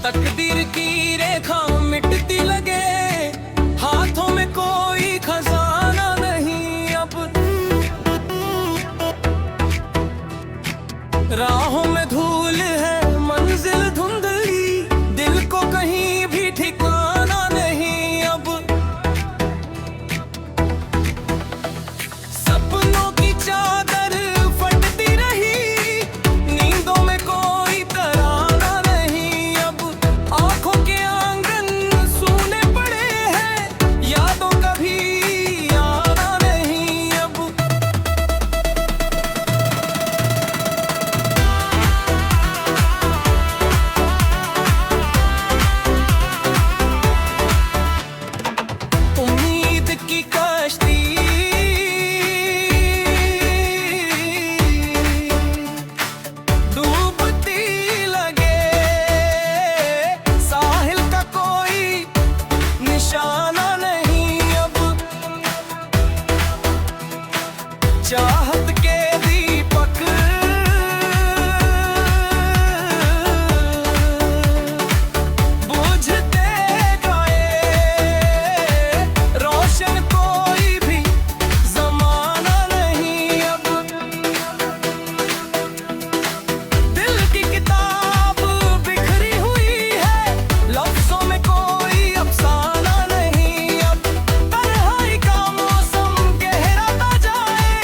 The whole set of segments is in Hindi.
तकदीर की रेखा मिटती लगे, हाथों में कोई खजाना नहीं अब। राहों में धूल है, मंजिल धुंधली, दिल को कहीं भी ठिकाना नहीं अब। सपनों की चादर फटती रही, नींदों में कोई तराना नहीं अब। आंखों के आंगन सूने पड़े हैं, यादों का भी आना नहीं अब। उम्मीद की कश्ती डूबती लगे, साहिल का कोई निशाना नहीं अब। चाहत के दीपक बुझते गए, रोशन कोई भी जमाना नहीं अब। दिल की किताब बिखरी हुई है, लफ्जों में कोई अफसाना नहीं अब। तन्हाई का मौसम गहराता जाए,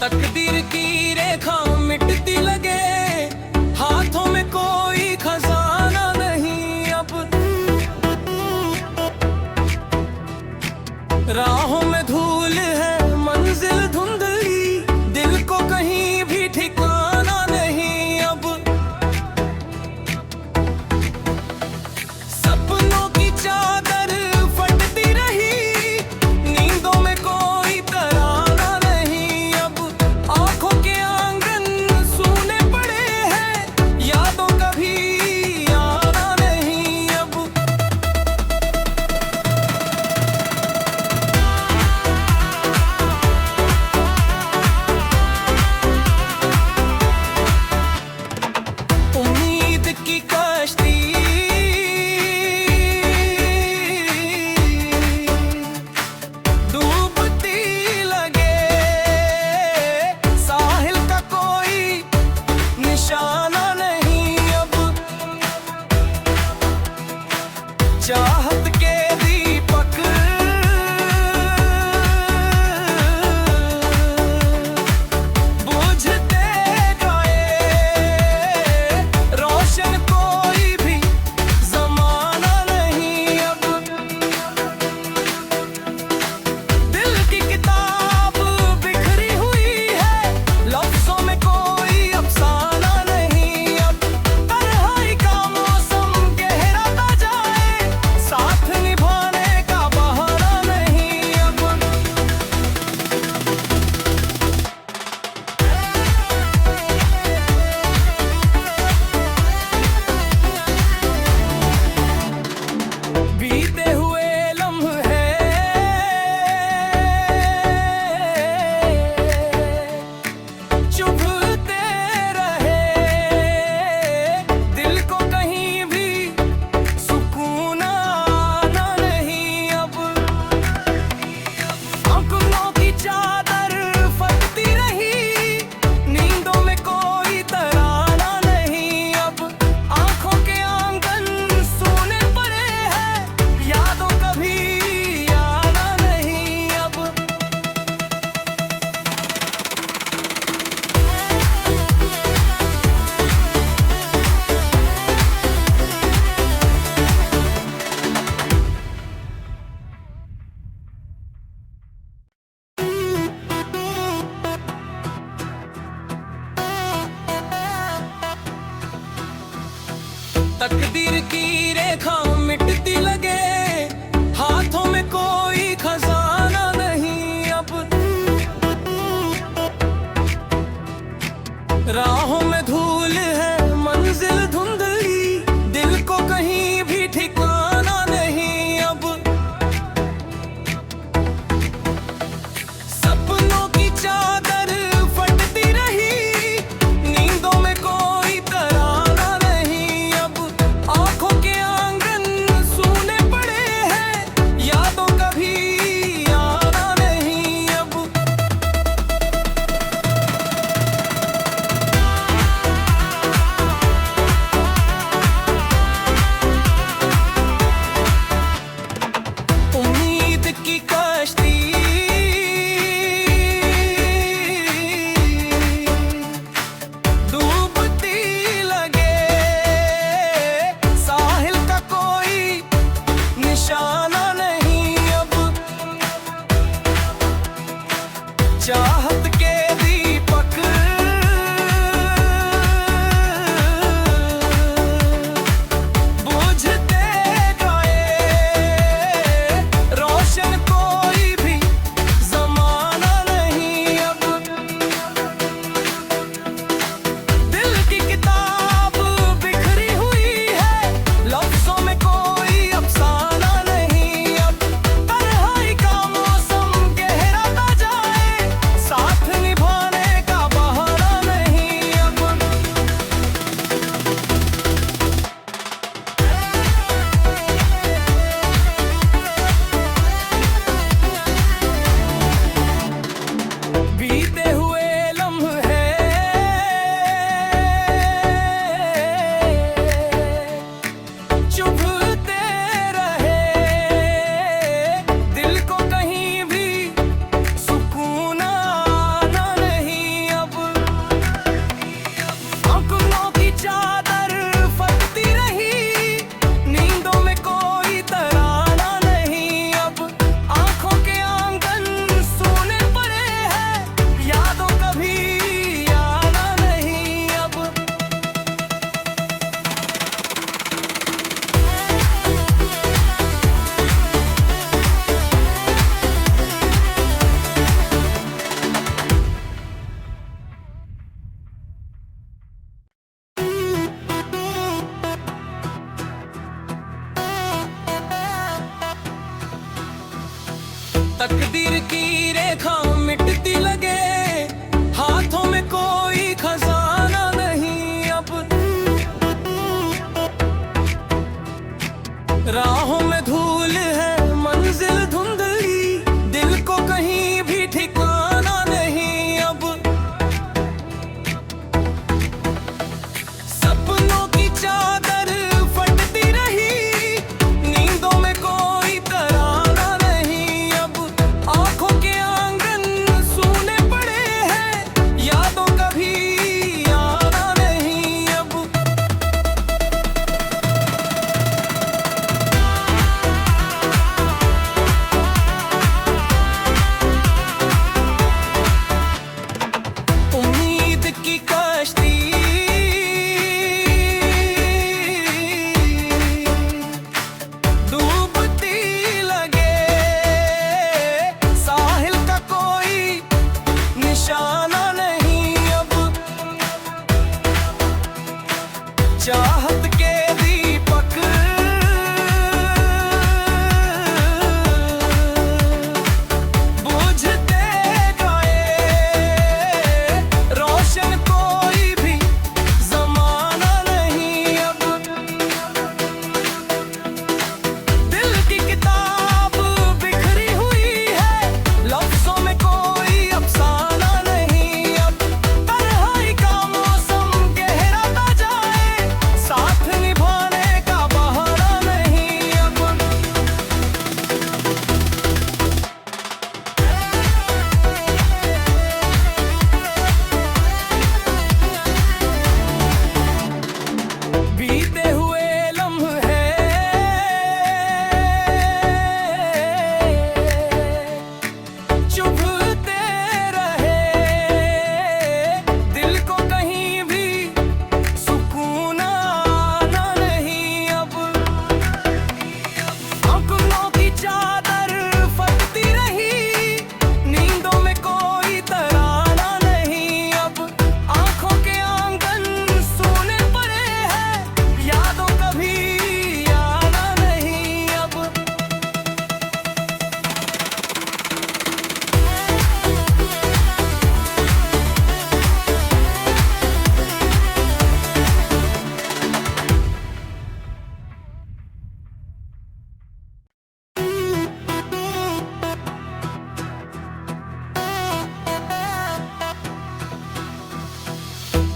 तकदीर की रेखा मिटती लगे, हाथों में कोई खजाना नहीं अब। राहों में धूल है, मंजिल धुंधली, दिल को कहीं भी ठिकाना नहीं अब। सपनों की चादर फटती रही, नींदों में कोई तराना नहीं अब। आंखों के आंगन सूने पड़े हैं, यादों कभी आना नहीं अब। उम्मीद की कश्ती डूबती लगे, साहिल का कोई निशाना नहीं अब। चाहत के दीपक बुझते गए, रोशन कोई भी जमाना नहीं अब। दिल की किताब बिखरी हुई है, लफ्जों में कोई अफसाना नहीं अब। तन्हाई का मौसम गहराता जाए, साथ निभाने का बहाना नहीं अब। बीते हुए लम्हे चुभते रहे, दिल को कहीं भी सुकून आना नहीं अब। आंखों की चादर फटती रही, नींदों में कोई तराना नहीं अब। आंखों के आंगन सूने पड़े हैं, यादों कभी आना नहीं अब। तकदीर की रेखा मिटती लगे, हाथों में कोई खजाना नहीं अब। राहों में धूल है, मंजिल धुंधली, दिल को कहीं भी ठिकाना नहीं अब। सपनों की चादर फटती रही, नींदों में कोई तराना नहीं अब। आंखों के आंगन सूने पड़े हैं, यादों कभी आना नहीं अब। उम्मीद की कश्ती डूबती लगे, साहिल का कोई निशाना नहीं अब। चाहत के दीपक बुझते गए, रोशन को तकदीर की रेखा मिटती लगे, हाथों में कोई खजाना नहीं अब। राहों में धूल है, मंजिल धुंधली, दिल को कहीं भी ठिकाना नहीं अब। सपनों की चादर फटती रही, नींदों में कोई तराना नहीं अब। आंखों के आंगन सूने पड़े हैं, यादों कभी आना नहीं अब। उम्मीद की कश्ती डूबती लगे, साहिल का कोई निशाना नहीं अब। चाहत के दीपक बुझते गए, रोशन कोई भी जमाना नहीं अब। दिल की किताब बिखरी हुई है, लफ्जों में कोई अफसाना नहीं अब। तन्हाई का मौसम गहराता जाए, साथ निभाने का बहाना नहीं अब। बीते हुए लम्हे चुभते रहे, दिल को कहीं भी सुकून आना नहीं अब। अपनों की चादर फटती रही, नींदों में कोई तराना नहीं अब। आंखों के आंगन सूने पड़े हैं, यादों कभी आना नहीं अब।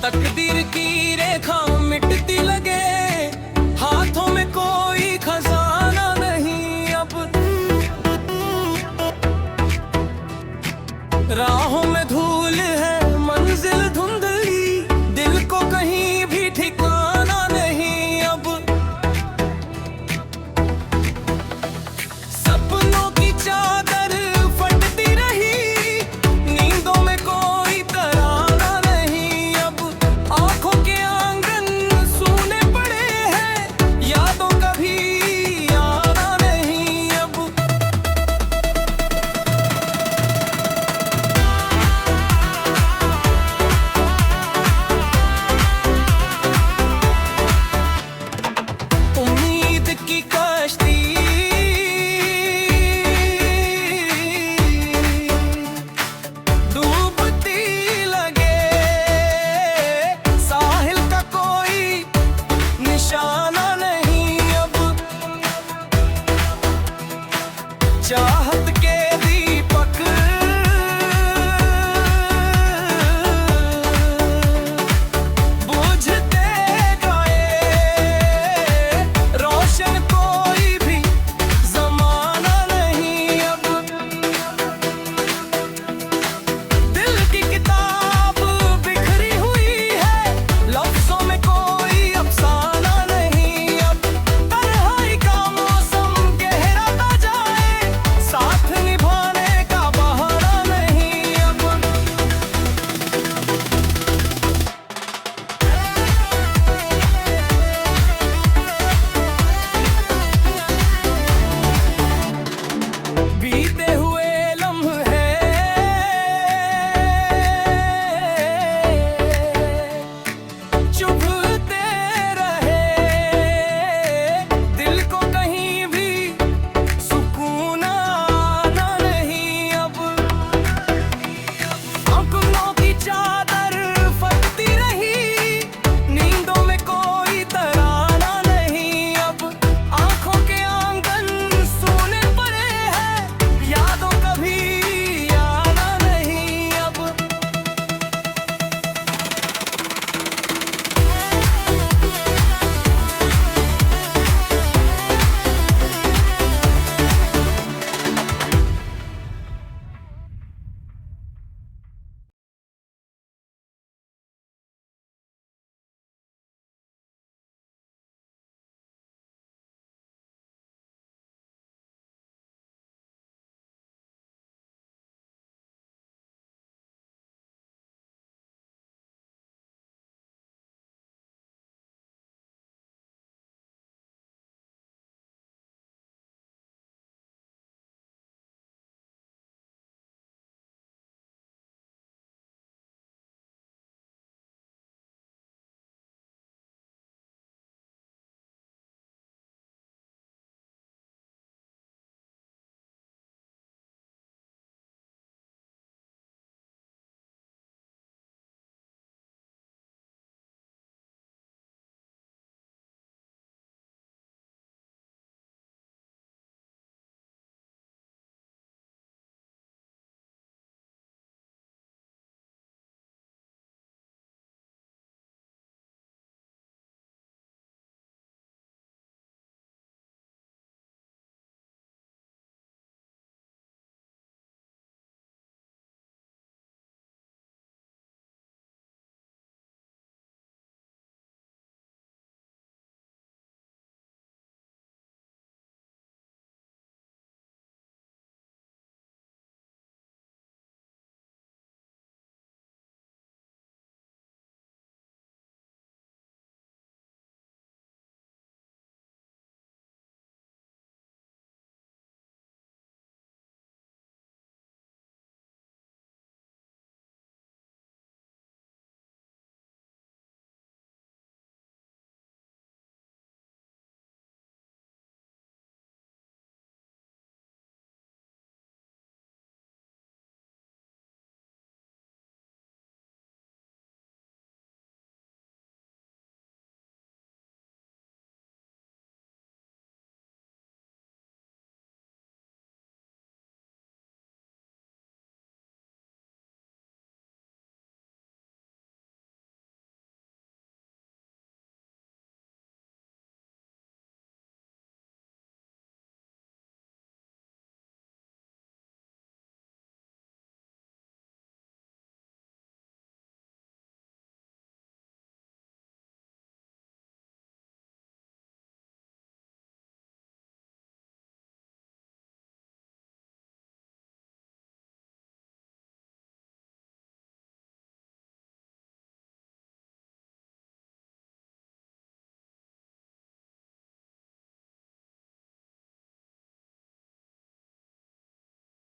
तकदीर की रेखा मिटती लगे, हाथों में कोई खजाना नहीं अब। राहों में धूल है, मंजिल धुंधली, दिल को कहीं भी ठिकाना नहीं अब। सपनों की चादर फटती रही, नींदों में कोई तराना नहीं अब। आंखों के आंगन सूने पड़े हैं, यादों कभी आना नहीं अब। उम्मीद की कश्ती डूबती लगे, साहिल का कोई निशाना नहीं अब। चाहत